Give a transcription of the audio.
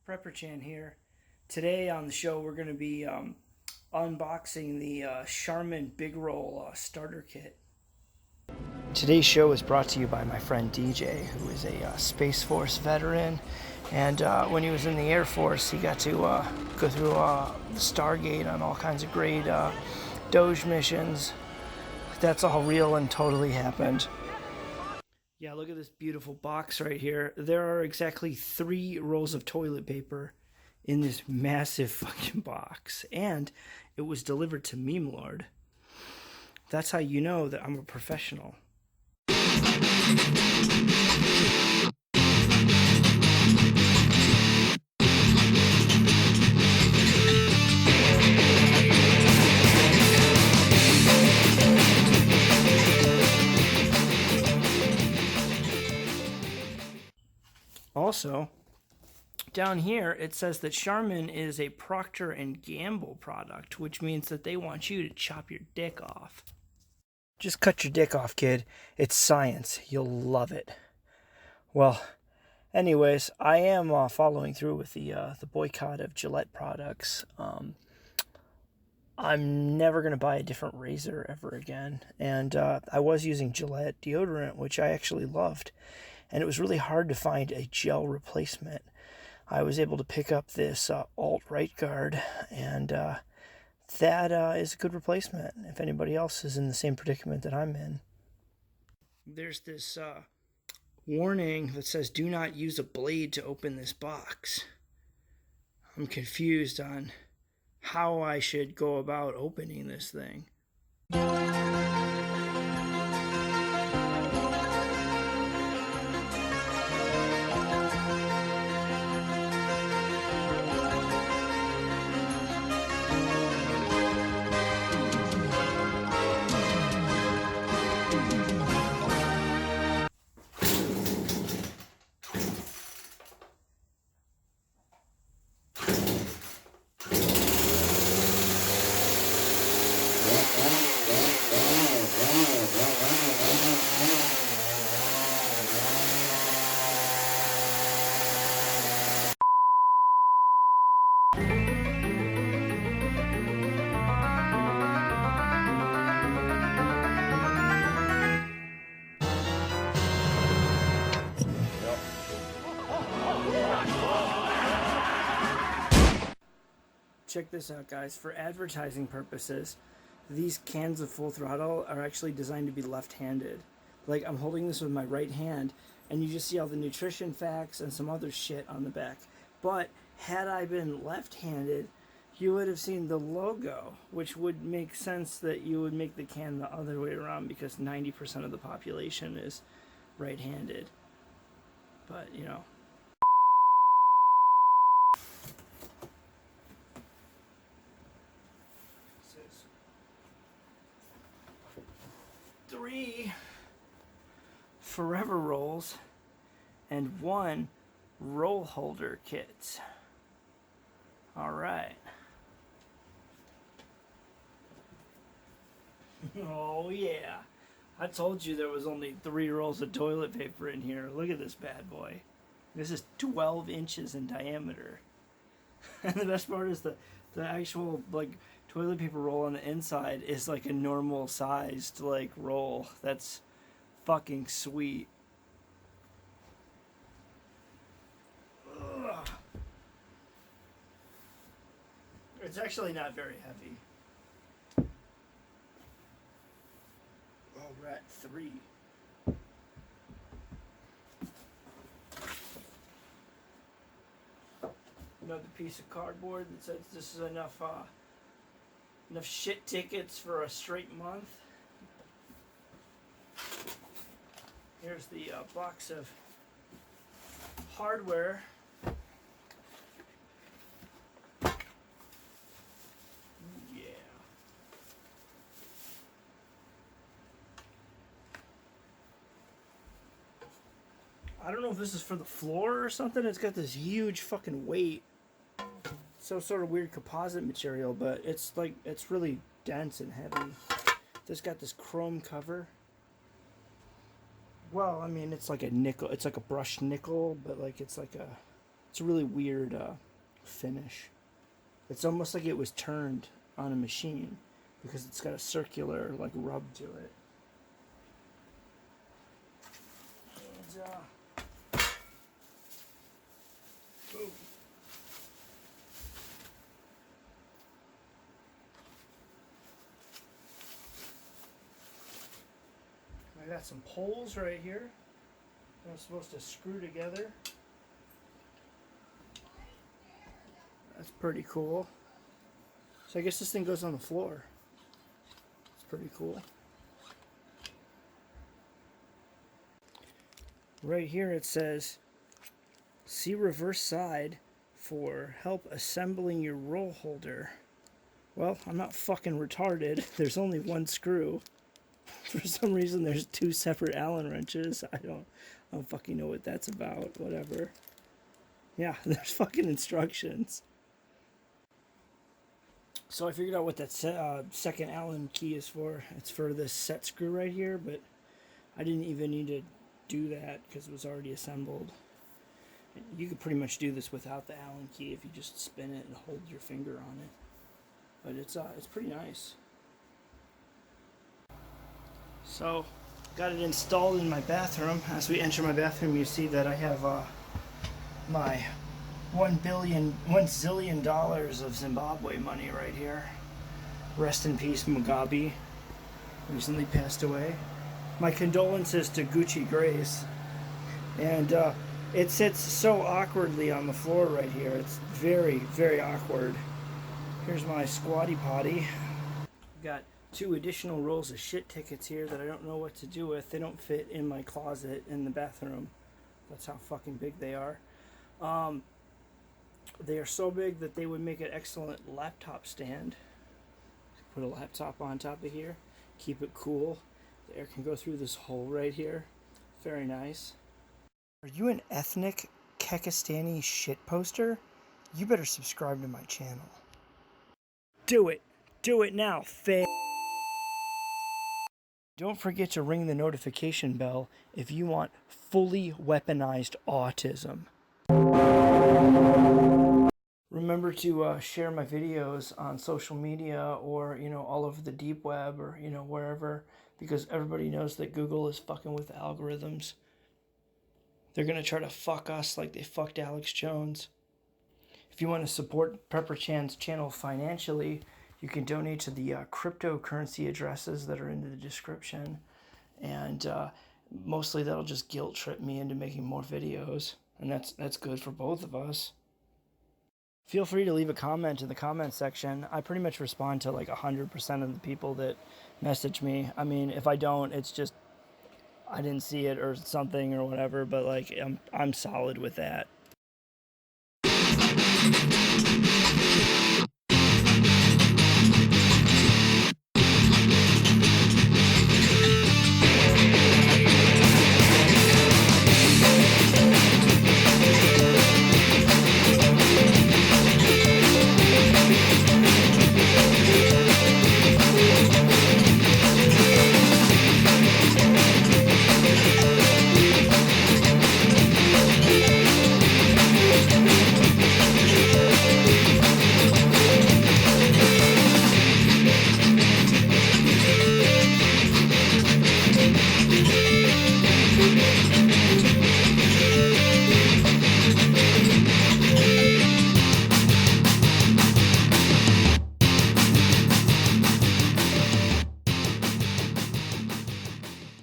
Prepper Chan here. Today on the show we're going to be unboxing the Charmin Big Roll starter kit. Today's show is brought to you by my friend DJ, who is a Space Force veteran, and when he was in the Air Force he got to go through the Stargate on all kinds of great Doge missions. That's all real and totally happened. Yeah, look at this beautiful box right here. There are exactly 3 rolls of toilet paper in this massive fucking box. And it was delivered to Meme Lord. That's how you know that I'm a professional. Also, down here it says that Charmin is a Procter & Gamble product, which means that they want you to chop your dick off. Just cut your dick off, kid. It's science. You'll love it. Well, anyways, I am following through with the boycott of Gillette products. I'm never going to buy a different razor ever again. And I was using Gillette deodorant, which I actually loved. And it was really hard to find a gel replacement. I was able to pick up this Alt Right Guard, and that is a good replacement if anybody else is in the same predicament that I'm in. There's this warning that says, do not use a blade to open this box. I'm confused on how I should go about opening this thing. Check this out, guys. For advertising purposes, these cans of Full Throttle are actually designed to be left-handed. Like, I'm holding this with my right hand, and you just see all the nutrition facts and some other shit on the back. But had I been left-handed, you would have seen the logo, which would make sense that you would make the can the other way around because 90% of the population is right-handed. But, you know. Three Forever Rolls and 1 roll holder kit. Alright. Oh yeah. I told you there was only 3 rolls of toilet paper in here. Look at this bad boy. This is 12 inches in diameter. And the best part is the actual, like, toilet paper roll on the inside is like a normal sized, like, roll. That's fucking sweet. Ugh. It's actually not very heavy. Oh, we're at 3. Another piece of cardboard that says this is enough shit tickets for a straight month. Here's the box of hardware. Yeah. I don't know if this is for the floor or something. It's got this huge fucking weight. Some sort of weird composite material, but it's like, it's really dense and heavy. This got this chrome cover. Well, I mean, it's like a nickel. It's like a brushed nickel, but like it's like a It's a really weird finish. It's almost like it was turned on a machine because it's got a circular like rub to it. And boom. I got some poles right here that I'm supposed to screw together. That's pretty cool. So I guess this thing goes on the floor. It's pretty cool. Right here it says, see reverse side for help assembling your roll holder. Well, I'm not fucking retarded. There's only one screw. For some reason there's two separate Allen wrenches. I don't fucking know what that's about. Whatever. Yeah, there's fucking instructions. So I figured out what that second Allen key is for. It's for this set screw right here, but I didn't even need to do that because it was already assembled. You could pretty much do this without the Allen key if you just spin it and hold your finger on it. But it's pretty nice. So, got it installed in my bathroom. As we enter my bathroom, you see that I have my $1 zillion of Zimbabwe money right here. Rest in peace, Mugabe. Recently passed away. My condolences to Gucci Grace. And it sits so awkwardly on the floor right here. It's very, very awkward. Here's my squatty potty. Got 2 additional rolls of shit tickets here that I don't know what to do with. They don't fit in my closet in the bathroom. That's how fucking big they are. They are so big that they would make an excellent laptop stand. Put a laptop on top of here. Keep it cool. The air can go through this hole right here. Very nice. Are you an ethnic Kekistani shitposter? You better subscribe to my channel. Do it. Do it now, Don't forget to ring the notification bell if you want fully weaponized autism. Remember to share my videos on social media or, all over the deep web or, wherever, because everybody knows that Google is fucking with algorithms. They're going to try to fuck us like they fucked Alex Jones. If you want to support Prepper Chan's channel financially, you can donate to the cryptocurrency addresses that are in the description. And mostly that'll just guilt trip me into making more videos. And that's good for both of us. Feel free to leave a comment in the comment section. I pretty much respond to like 100% of the people that message me. I mean, if I don't, it's just I didn't see it or something or whatever, but like I'm solid with that.